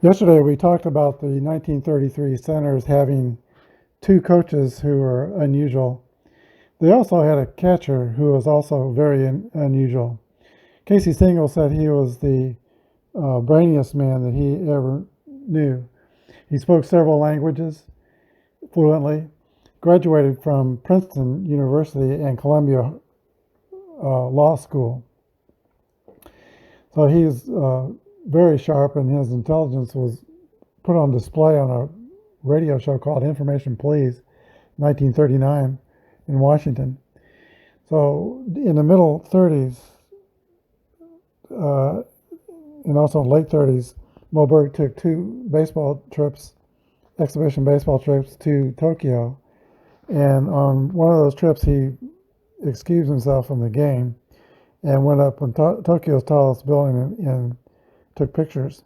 Yesterday we talked about the 1933 Senators having two coaches who were unusual. They also had a catcher who was also very unusual. Casey Stengel said he was the brainiest man that he ever knew. He spoke several languages fluently, graduated from Princeton University and Columbia Law School. So he's very sharp, and his intelligence was put on display on a radio show called Information Please, 1939 in Washington. So in the middle 30s and also late 30s, Moe Berg took two exhibition baseball trips to Tokyo. And on one of those trips, he excused himself from the game and went up on Tokyo's tallest building and took pictures,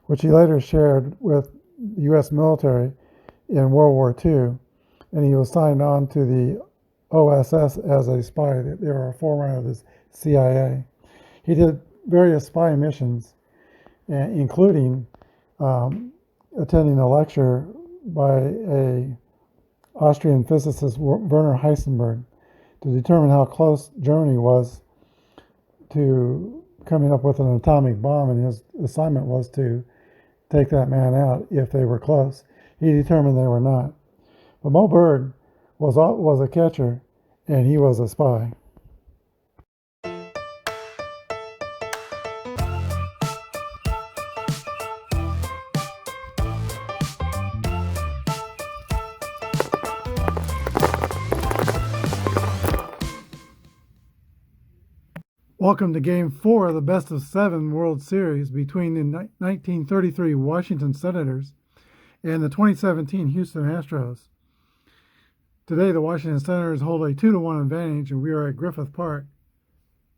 which he later shared with the U.S. military in World War II. And he was signed on to the OSS as a spy. They were a forerunner of the CIA. He did various spy missions, including attending a lecture by a Austrian physicist, Werner Heisenberg, to determine how close Germany was to coming up with an atomic bomb, and his assignment was to take that man out if they were close. He determined they were not. But Moe Berg was a catcher, and he was a spy. Welcome to Game 4 of the Best of 7 World Series between the 1933 Washington Senators and the 2017 Houston Astros. Today, the Washington Senators hold a 2-1 advantage, and we are at Griffith Park.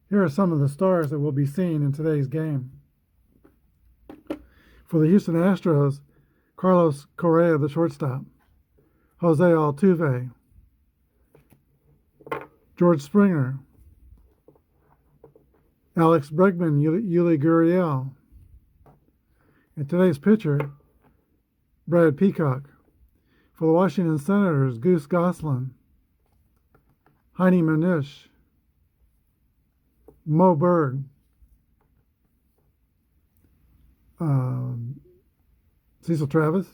Here are some of the stars that will be seen in today's game. For the Houston Astros, Carlos Correa, the shortstop, Jose Altuve, George Springer, Alex Bregman, Yuli Gurriel. And today's pitcher, Brad Peacock. For the Washington Senators, Goose Goslin, Heine Manish, Moe Berg, Cecil Travis,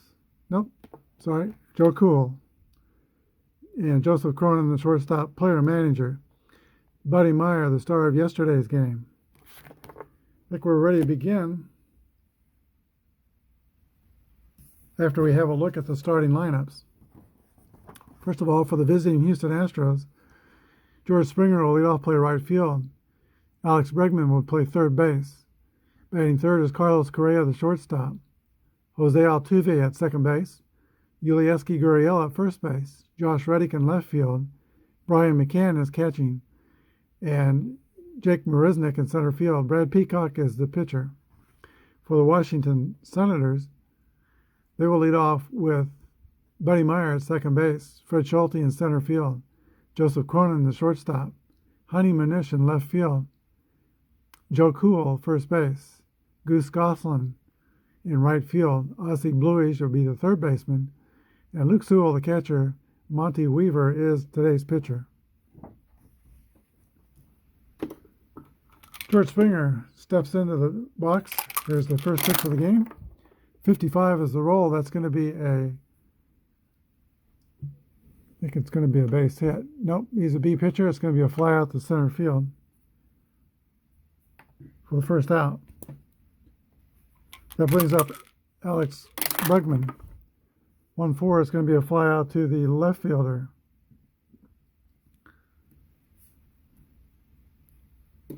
Joe Cool, and Joseph Cronin, the shortstop player manager. Buddy Meyer, the star of yesterday's game. I think we're ready to begin after we have a look at the starting lineups. First of all, for the visiting Houston Astros, George Springer will lead off, play right field. Alex Bregman will play third base. Batting third is Carlos Correa, the shortstop. Jose Altuve at second base. Yuli Gurriel at first base. Josh Reddick in left field. Brian McCann is catching. And Jake Marisnick in center field. Brad Peacock is the pitcher. For the Washington Senators, they will lead off with Buddy Meyer at second base, Fred Schulte in center field, Joseph Cronin, the shortstop, Heine Manish in left field, Joe Cool, first base, Goose Goslin in right field, Ozzie Bluish will be the third baseman, and Luke Sewell, the catcher. Monty Weaver is today's pitcher. George Springer steps into the box. Here's the first pitch of the game. 55 is the roll. That's going to be I think it's going to be a base hit. Nope, he's a B pitcher. It's going to be a fly out to center field for the first out. That brings up Alex Bregman. 1-4 is going to be a fly out to the left fielder.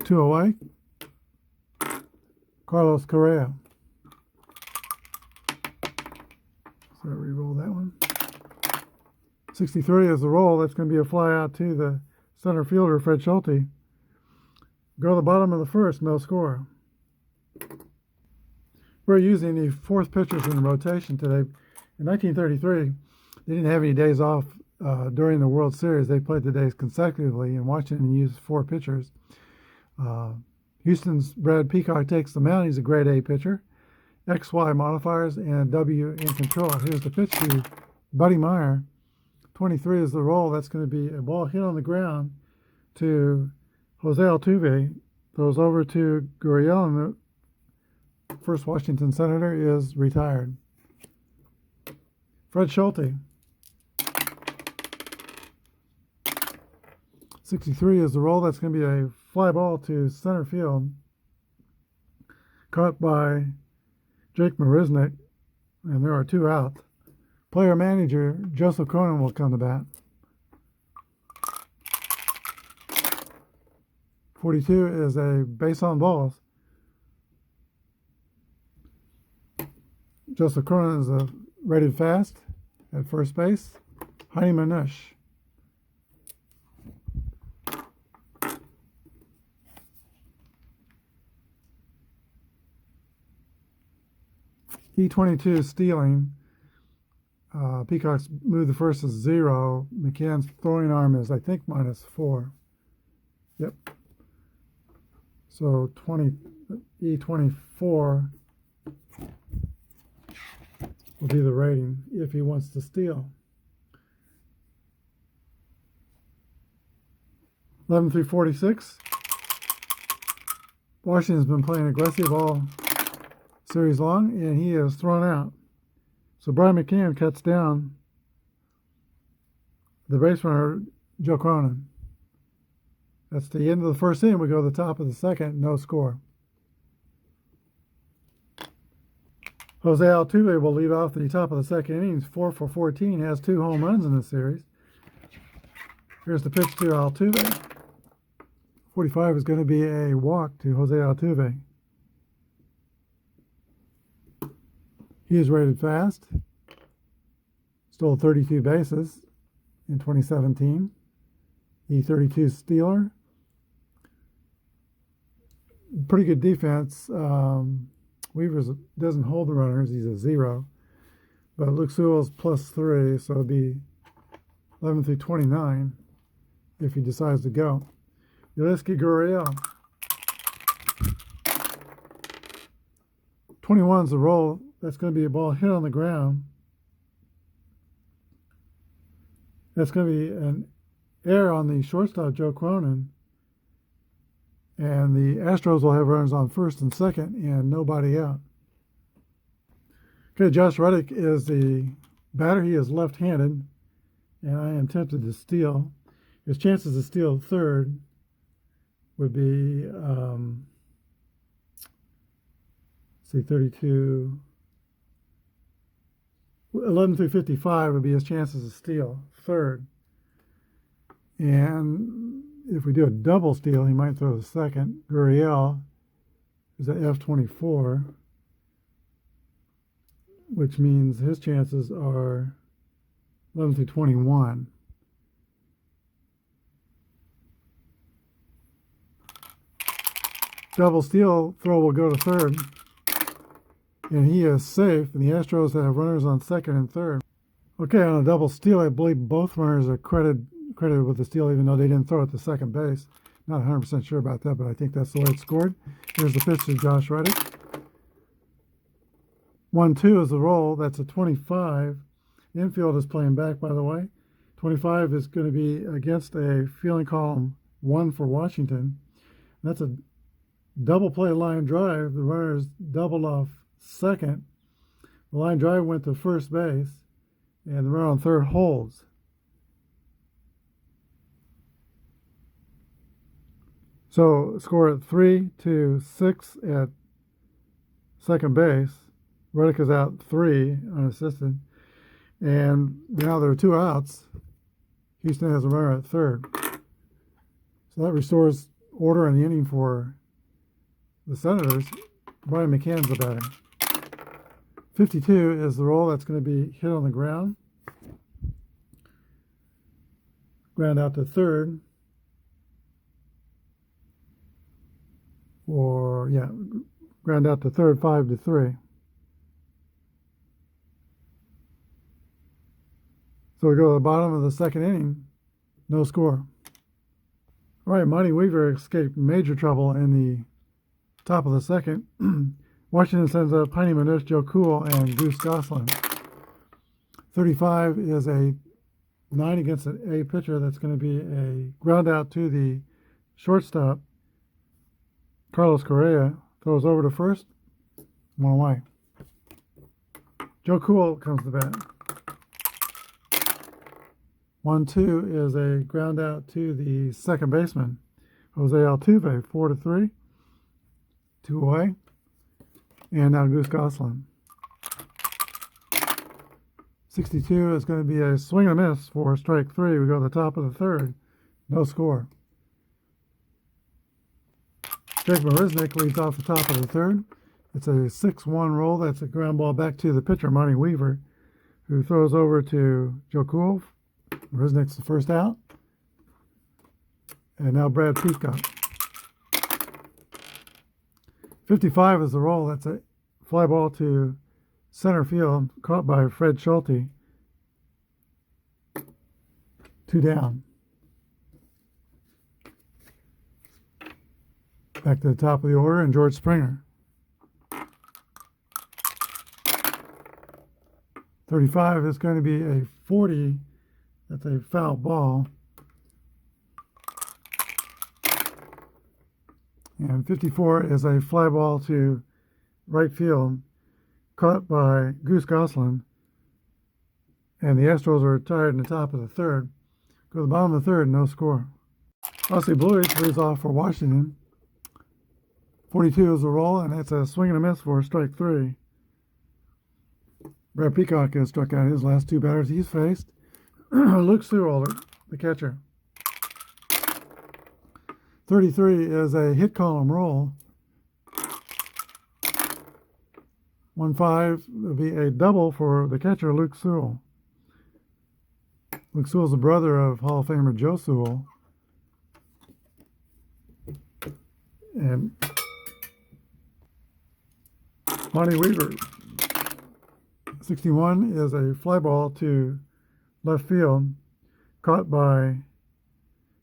2 away. Carlos Correa. So re-roll that one. 63 is the roll. That's going to be a fly out to the center fielder, Fred Schulte. Go to the bottom of the first, no score. We're using the fourth pitchers in the rotation today. In 1933, they didn't have any days off during the World Series. They played the days consecutively, and Washington used 4 pitchers. Houston's Brad Peacock takes the mound. He's a grade A pitcher. XY modifiers and W in control. Here's the pitch to Buddy Meyer. 23 is the roll. That's going to be a ball hit on the ground to Jose Altuve. Throws over to Gurriel, and the first Washington Senator is retired. Fred Schulte. 63 is the roll. That's going to be a fly ball to center field. Caught by Jake Marisnick, and there are two out. Player manager Joseph Cronin will come to bat. 42 is a base on balls. Joseph Cronin is rated fast at first base. Heidi Manush. E22 stealing. Peacock's move the first is 0. McCann's throwing arm is, I think, -4. Yep. So E24 will be the rating if he wants to steal. 11 through 46. Washington's been playing aggressive all series long, and he is thrown out. So Brian McCann cuts down the base runner, Joe Cronin. That's the end of the first inning. We go to the top of the second, no score. Jose Altuve will lead off the top of the second inning. 4 for 14, has 2 home runs in this series. Here's the pitch to Altuve. 45 is going to be a walk to Jose Altuve. He is rated fast. Stole 32 bases in 2017. E32 stealer. Pretty good defense. Weavers doesn't hold the runners. He's a 0. But Luke Sewell's +3, so it'll be 11 through 29 if he decides to go. Yulieski Gurriel. 21 is the roll. That's going to be a ball hit on the ground. That's going to be an error on the shortstop, Joe Cronin. And the Astros will have runners on first and second and nobody out. Okay, Josh Reddick is the batter. He is left-handed, and I am tempted to steal. His chances to steal third would be, 32... 11 through 55 would be his chances to steal third. And if we do a double steal, he might throw the second. Gurriel is at F24, which means his chances are 11 through 21. Double steal throw will go to third. And he is safe, and the Astros have runners on second and third. Okay, on a double steal, I believe both runners are credited with the steal, even though they didn't throw it to second base. Not 100% sure about that, but I think that's the way it scored. Here's the pitch to Josh Reddick. 1-2 is the roll. That's a 25. Infield is playing back, by the way. 25 is going to be against a fielding column 1 for Washington. That's a double play line drive. The runners doubled off second. The line drive went to first base, and the runner on third holds. So score at 3-6 at second base. Reddick is out 3 unassisted, and now there are 2 outs. Houston has a runner at third, so that restores order in the inning for the Senators. Brian McCann's the batter. 52 is the roll. That's going to be hit on the ground. Ground out to third. Ground out to third, 5-3. So we go to the bottom of the second inning. No score. All right, Monty Weaver escaped major trouble in the top of the second. Washington sends up Heine Manush, Joe Cool, and Goose Goslin. 35 is a 9 against an A pitcher. That's going to be a ground out to the shortstop. Carlos Correa throws over to first. One away. Joe Cool comes to bat. 1-2 is a ground out to the second baseman, Jose Altuve, 4-3. 2 away. And now Goose Goslin. 62 is going to be a swing and a miss for strike 3. We go to the top of the third. No score. Jake Marisnick leads off the top of the third. It's a 6-1 roll. That's a ground ball back to the pitcher, Monty Weaver, who throws over to Joe Cool. Marisnick's the first out. And now Brad Peacock. 55 is the roll. That's a fly ball to center field, caught by Fred Schulte. 2 down. Back to the top of the order, and George Springer. 35 is going to be a 40. That's a foul ball. And 54 is a fly ball to right field, caught by Goose Goslin. And the Astros are tied in the top of the third. Go to the bottom of the third, no score. Ossie Bluich leads off for Washington. 42 is the roll, and that's a swing and a miss for strike 3. Brad Peacock has struck out his last 2 batters he's faced. Luke Sewell, the catcher. 33 is a hit column roll. 1-5 will be a double for the catcher, Luke Sewell. Luke Sewell's the brother of Hall of Famer Joe Sewell. And Monty Weaver. 61 is a fly ball to left field, caught by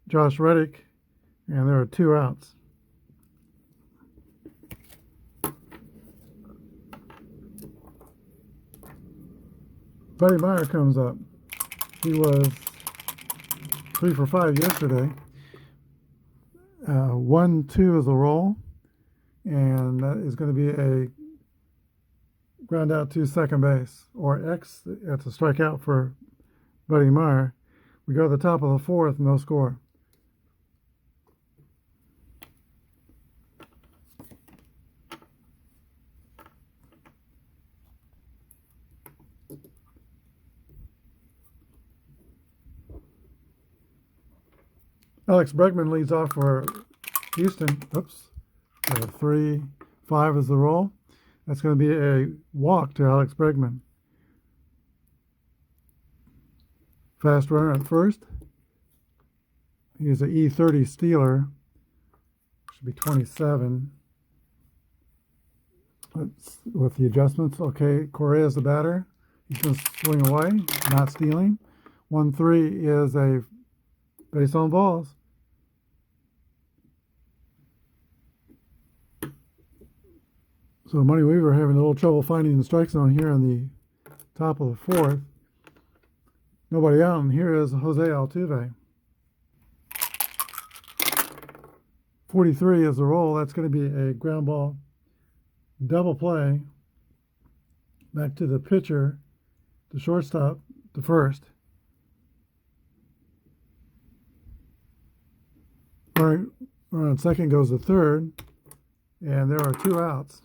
Josh Reddick, and there are 2 outs. Buddy Meyer comes up. He was 3 for 5 yesterday. 1-2 is the roll, and that is going to be a ground out to second base, or X. That's a strikeout for Buddy Meyer. We go to the top of the fourth, no score. Alex Bregman leads off for Houston. Oops. 3-5 is the roll. That's going to be a walk to Alex Bregman. Fast runner at first. He's an E30 Steeler. Should be 27. With the adjustments. Okay, Correa's the batter. He's going to swing away, not stealing. 1-3 is a base on balls. So Monty Weaver having a little trouble finding the strike zone here on the top of the fourth. Nobody out, and here is Jose Altuve. 43 is the roll. That's going to be a ground ball double play back to the pitcher, the shortstop, the first. Runner on second goes to third, and there are 2 outs.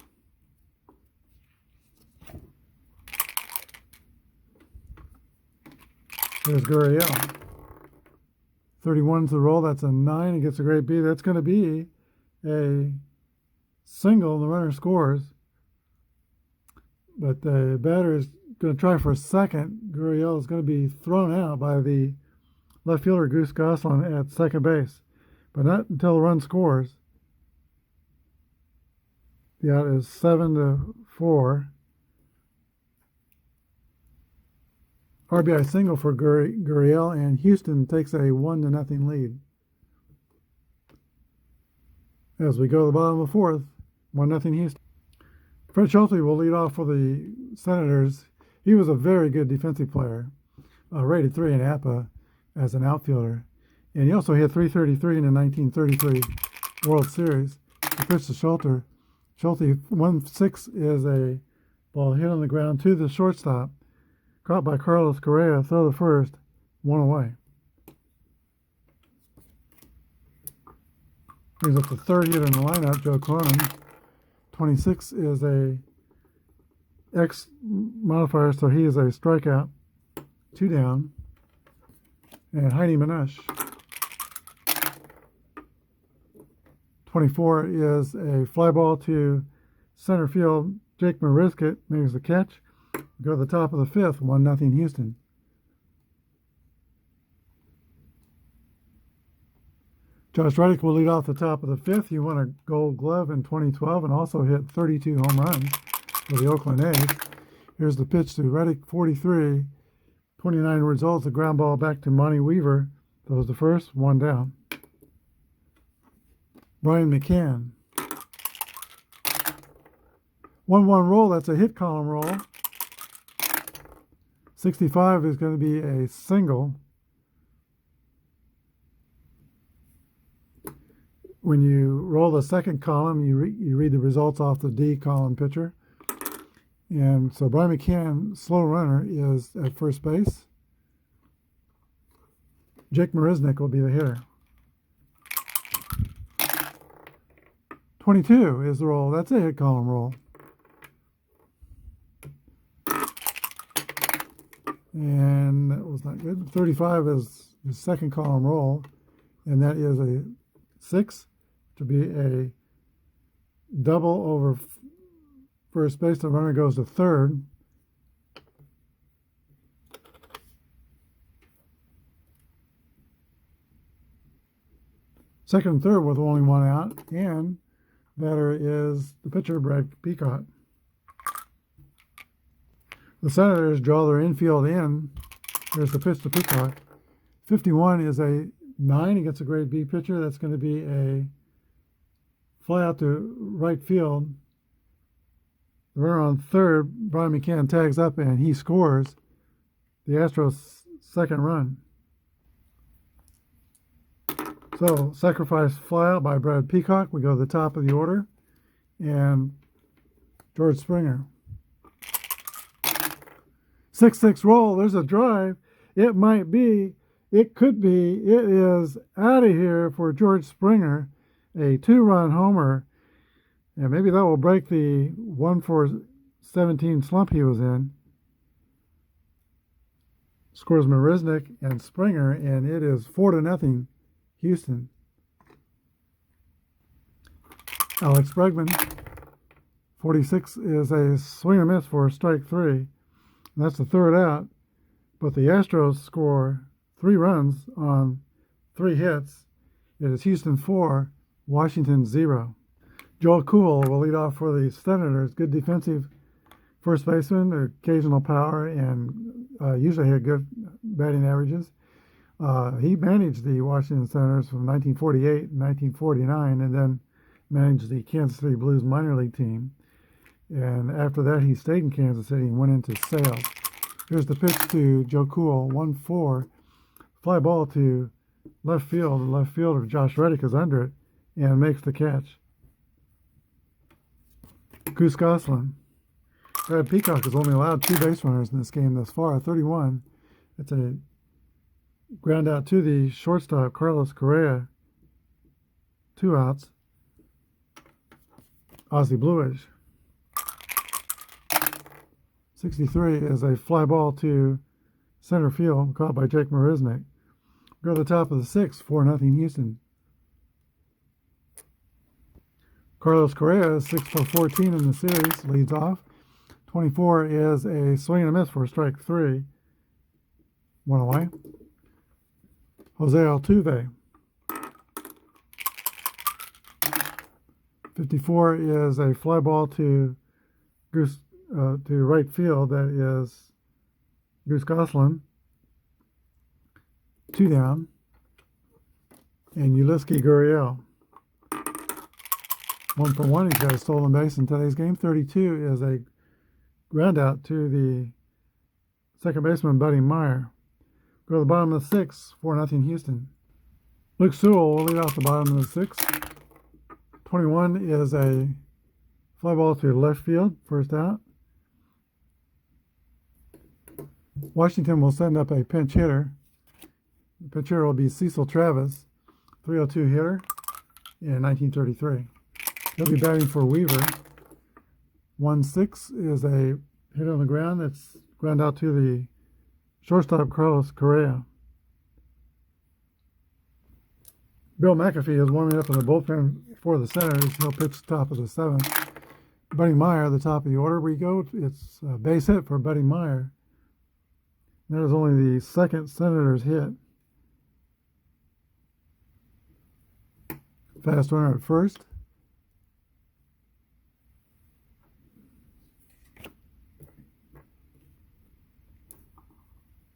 There's Gurriel. 31's the roll. That's a 9. It gets a great beat. That's going to be a single. The runner scores. But the batter is going to try for a second. Gurriel is going to be thrown out by the left fielder, Goose Goslin, at second base. But not until the run scores. The out is 7-4. RBI single for Gurriel, and Houston takes a 1-0 lead. As we go to the bottom of the fourth, 1-0 Houston. Fred Schulte will lead off for the Senators. He was a very good defensive player, rated 3 in Apba as an outfielder. And he also hit .333 in the 1933 World Series. The pitch to Schulte. Schulte, 1-6 is a ball hit on the ground to the shortstop. Caught by Carlos Correa, throw to first, 1 away. Brings up the third hitter in the lineup, Joe Cronin. 26 is a X modifier, so he is a strikeout. 2 down. And Heidi Manush. 24 is a fly ball to center field. Jake Marisket makes the catch. Go to the top of the fifth, 1-0 Houston. Josh Reddick will lead off the top of the fifth. He won a Gold Glove in 2012 and also hit 32 home runs for the Oakland A's. Here's the pitch to Reddick, 43. 29 results, a ground ball back to Monty Weaver. That was the first, 1 down. Brian McCann. 1-1 roll, that's a hit column roll. 65 is going to be a single. When you roll the second column, you read the results off the D column pitcher. And so Brian McCann, slow runner, is at first base. Jake Marisnik will be the hitter. 22 is the roll. That's a hit column roll. And that was not good. 35 is the second column roll. And that is a 6 to be a double over first base. The runner goes to third. Second and third with only 1 out. And batter is the pitcher, Brad Peacock. The Senators draw their infield in. There's the pitch to Peacock. 51 is a 9 against a grade B pitcher. That's going to be a fly out to right field. The runner on third, Brian McCann, tags up and he scores the Astros' second run. So, sacrifice fly out by Brad Peacock. We go to the top of the order. And George Springer. 6-6 roll. There's a drive. It might be. It could be. It is out of here for George Springer. A 2-run homer. And maybe that will break the 1-for-17 slump he was in. Scores Marisnik and Springer, and it is 4-0 Houston. Alex Bregman. 46 is a swing and miss for strike 3. And that's the third out. But the Astros score 3 runs on 3 hits. It is Houston 4, Washington 0. Joel Kuhl will lead off for the Senators. Good defensive first baseman, occasional power, and usually had good batting averages. He managed the Washington Senators from 1948 and 1949, and then managed the Kansas City Blues minor league team. And after that, he stayed in Kansas City and went into sales. Here's the pitch to Joe Kuhl, 1-4. Fly ball to left field. The left fielder, Josh Reddick, is under it and makes the catch. Goose Goslin. Brad Peacock has only allowed 2 base runners in this game thus far, 31. It's a ground out to the shortstop, Carlos Correa. 2 outs. Ozzie Bluish. 63 is a fly ball to center field, caught by Jake Marisnik. Go to the top of the 6th, 4-0 Houston. Carlos Correa is 6-for-14 in the series, leads off. 24 is a swing and a miss for strike 3. 1 away. Jose Altuve. 54 is a fly ball to right field. That is Goose Goslin. 2 down. And Yulieski Gurriel. 1 for 1. He's got a stolen base in today's game. 32 is a ground out to the second baseman, Buddy Meyer. Go to the bottom of the 6th, 4-0 Houston. Luke Sewell will lead off the bottom of the 6th. 21 is a fly ball to left field, first out. Washington will send up a pinch hitter. The pinch hitter will be Cecil Travis, 302 hitter in 1933. He'll be batting for Weaver. 1-6 is a hit on the ground that's ground out to the shortstop, Carlos Correa. Bill McAfee is warming up in the bullpen for the Senators. He'll pitch top of the 7th. Buddy Meyer, the top of the order. We go. It's a base hit for Buddy Meyer. That is only the second Senators hit. Fast runner at first.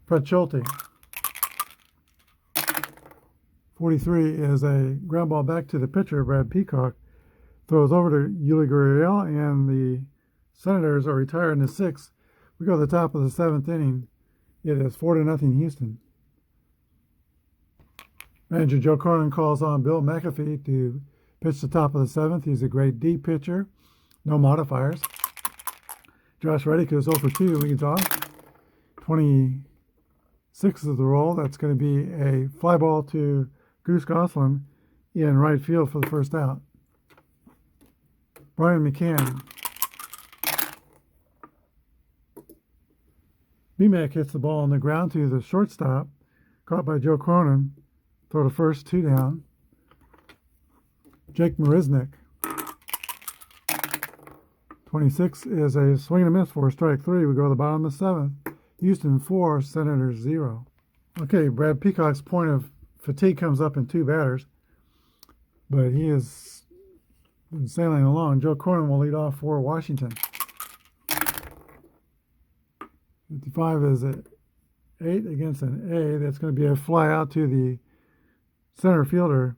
Fred Schulte. 43 is a ground ball back to the pitcher, Brad Peacock. Throws over to Yuli Gurriel, and the Senators are retired in the 6th. We go to the top of the 7th inning. It is 4-0 Houston. Manager Joe Cronin calls on Bill McAfee to pitch the top of the 7th. He's a great deep pitcher. No modifiers. Josh Reddick is 0 for 2, leads off. 26 is the roll. That's going to be a fly ball to Goose Goslin in right field for the first out. Brian McCann. BMAC hits the ball on the ground to the shortstop, caught by Joe Cronin. Throw to first, 2 down. Jake Marisnick. 26 is a swing and a miss for strike 3. We go to the bottom of the 7th. Houston 4, Senators 0. Okay, Brad Peacock's point of fatigue comes up in 2 batters, but he has been sailing along. Joe Cronin will lead off for Washington. 55 is an 8 against an A. That's going to be a fly out to the center fielder,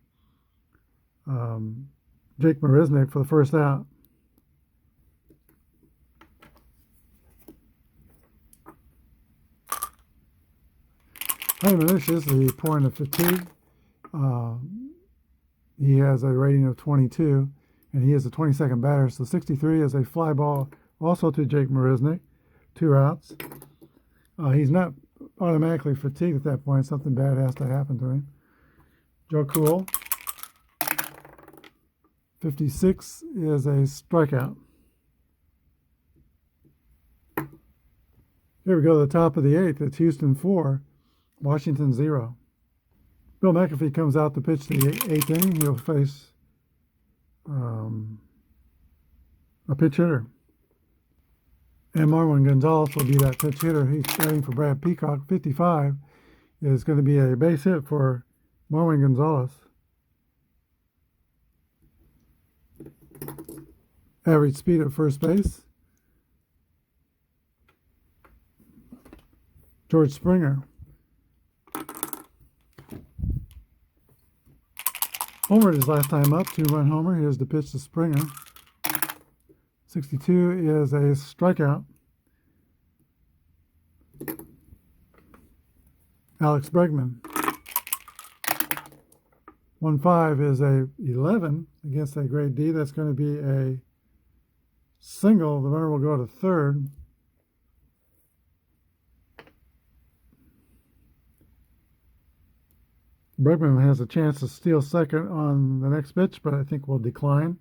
Jake Marisnick, for the first out. Manish is the point of fatigue. He has a rating of 22, and he is the 22nd batter. So 63 is a fly ball also to Jake Marisnick. 2 outs. He's not automatically fatigued at that point. Something bad has to happen to him. Joe Cool. 56 is a strikeout. Here we go to the top of the 8th. It's Houston 4, Washington 0. Bill McAfee comes out to pitch the 8th inning. He'll face a pitch hitter. And Marwin Gonzalez will be that pitch hitter. He's batting for Brad Peacock. 55 is going to be a base hit for Marwin Gonzalez. Average speed at first base. George Springer. Homered his last time up, 2-run homer. Here's the pitch to Springer. 62 is a strikeout. Alex Bregman. 1-5 is a 11 against a grade D. That's going to be a single. The runner will go to third. Bregman has a chance to steal second on the next pitch, but I think will decline.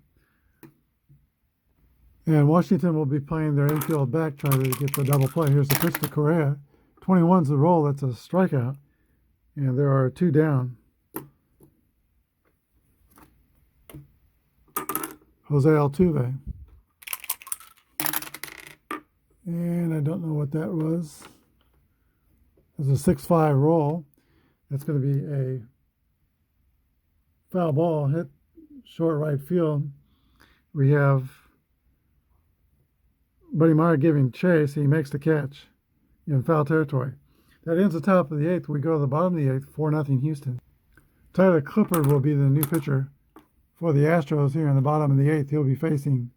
And Washington will be playing their infield back, trying to get the double play. Here's the pitch to Correa. 21's the roll. That's a strikeout. And there are 2 down. Jose Altuve. And I don't know what that was. It's a 6-5 roll. That's going to be a foul ball hit short right field. We have Buddy Meyer giving chase. He makes the catch in foul territory. That ends the top of the 8th. We go to the bottom of the 8th, 4-0 Houston. Tyler Clippard will be the new pitcher For the Astros here in the bottom of the 8th, he'll be facing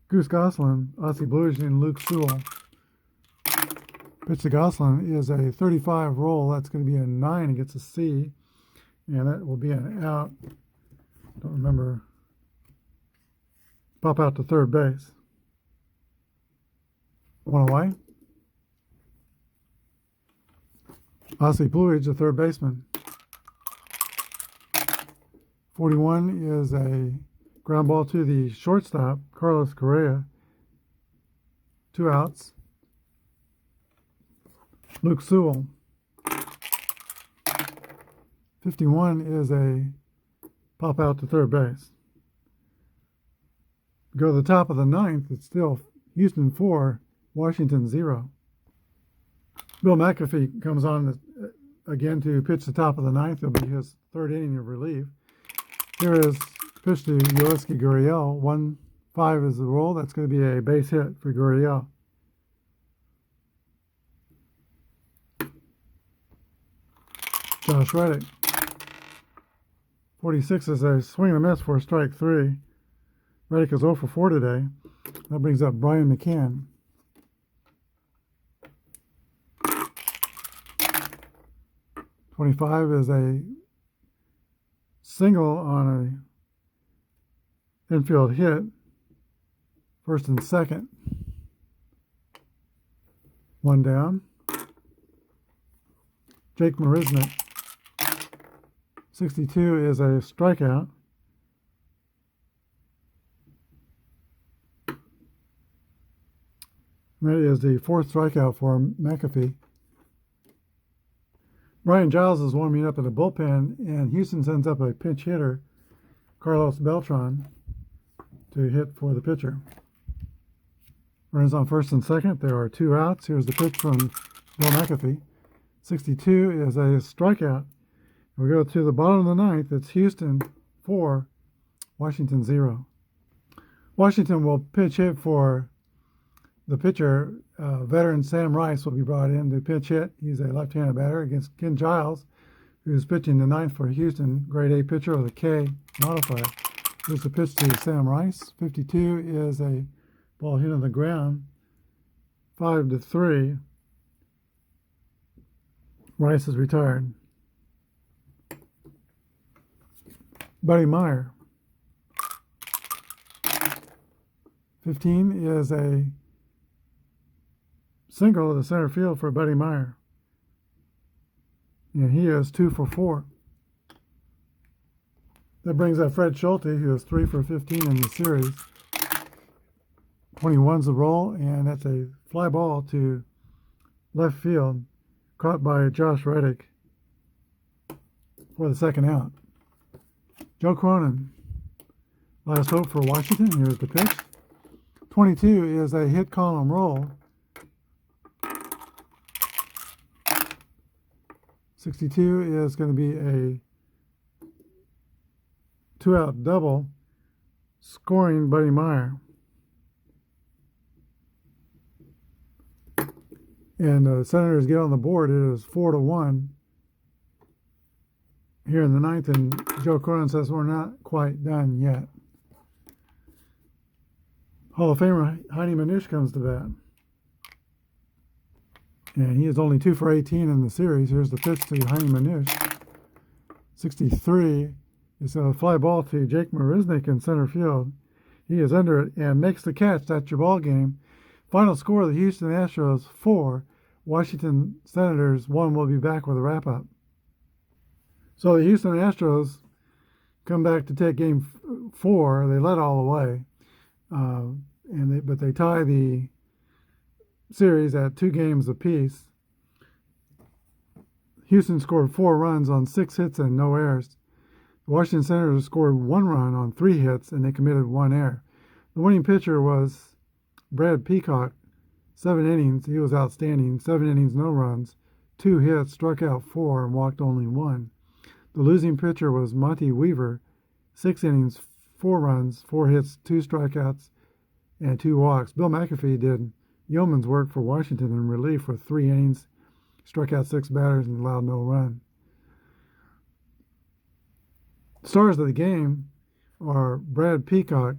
Goose Goslin, Aussie Blues, and Luke Sewell. Pitch to Goslin is a 35 roll. That's going to be a 9. It gets a C, and that will be an out. Don't remember. Pop out to third base. One away. Aussie Blues, the third baseman. 41 is a ground ball to the shortstop, Carlos Correa. 2 outs. Luke Sewell. 51 is a pop out to third base. Go to the top of the 9th, it's still Houston 4, Washington 0. Bill McAfee comes on again to pitch the top of the 9th. It'll be his 3rd inning of relief. Here is pitch to Yulieski Gurriel. 1-5 is the roll. That's going to be a base hit for Gurriel. Josh Reddick. 46 is a swing and a miss for strike 3. Reddick is 0 for 4 today. That brings up Brian McCann. .25 is a single on a infield hit, first and second. 1 down. Jake Marisnick. 62 is a strikeout. That is the 4th strikeout for McAfee. Brian Giles is warming up in the bullpen, and Houston sends up a pinch hitter, Carlos Beltran, to hit for the pitcher. Runners on first and second. There are 2 outs. Here's the pitch from Bill McAfee. 62 is a strikeout. We go to the bottom of the 9th. It's Houston 4, Washington 0. Washington will pitch hit for the pitcher. Veteran Sam Rice will be brought in to pitch hit. He's a left-handed batter against Ken Giles, who's pitching the 9th for Houston. Grade A pitcher with a K modifier. Here's the pitch to Sam Rice. 52 is a ball hit on the ground. 5-3. Rice is retired. Buddy Meyer. 15 is a single to the center field for Buddy Meyer. And he is 2 for 4. That brings up Fred Schulte, who is 3 for 15 in the series. 21's the roll, and that's a fly ball to left field, caught by Josh Reddick for the 2nd out. Joe Cronin. Last hope for Washington. Here's the pitch. 22 is a hit column roll. 62 is going to be a 2-out double, scoring Buddy Meyer. And the Senators get on the board. It is 4-1 here in the 9th, and Joe Cronin says we're not quite done yet. Hall of Famer Heini Manush comes to bat. And he is only 2 for 18 in the series. Here's the pitch to Heini Manush. 63 is a fly ball to Jake Marisnick in center field. He is under it and makes the catch. That's your ball game. Final score, the Houston Astros 4, Washington Senators 1. We'll be back with a wrap-up. So the Houston Astros come back to take game 4. They led all the way. But they tie the series at 2 games apiece. Houston scored 4 runs on 6 hits and no errors. The Washington Senators scored 1 run on 3 hits, and they committed 1 error. The winning pitcher was Brad Peacock. 7 innings, he was outstanding. 7 innings, no runs, 2 hits, struck out 4, and walked only 1. The losing pitcher was Monty Weaver. 6 innings, 4 runs, 4 hits, 2 strikeouts, and 2 walks. Bill McAfee did yeoman's work for Washington in relief for 3 innings, struck out 6 batters, and allowed no run. Stars of the game are Brad Peacock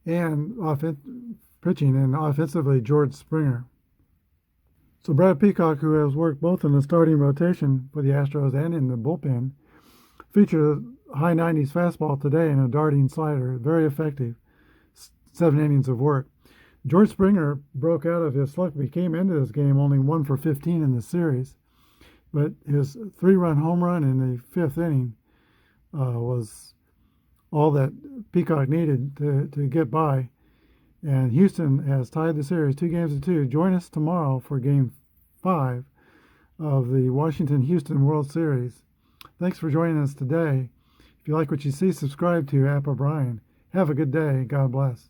and pitching, and offensively George Springer. So Brad Peacock, who has worked both in the starting rotation for the Astros and in the bullpen, featured a high 90s fastball today and a darting slider. Very effective. 7 innings of work. George Springer broke out of his slump. He came into this game only 1 for 15 in the series, but his 3-run home run in the 5th inning was all that Peacock needed to get by. And Houston has tied the series 2-2. Join us tomorrow for Game 5 of the Washington-Houston World Series. Thanks for joining us today. If you like what you see, subscribe to Apba. Have a good day. God bless.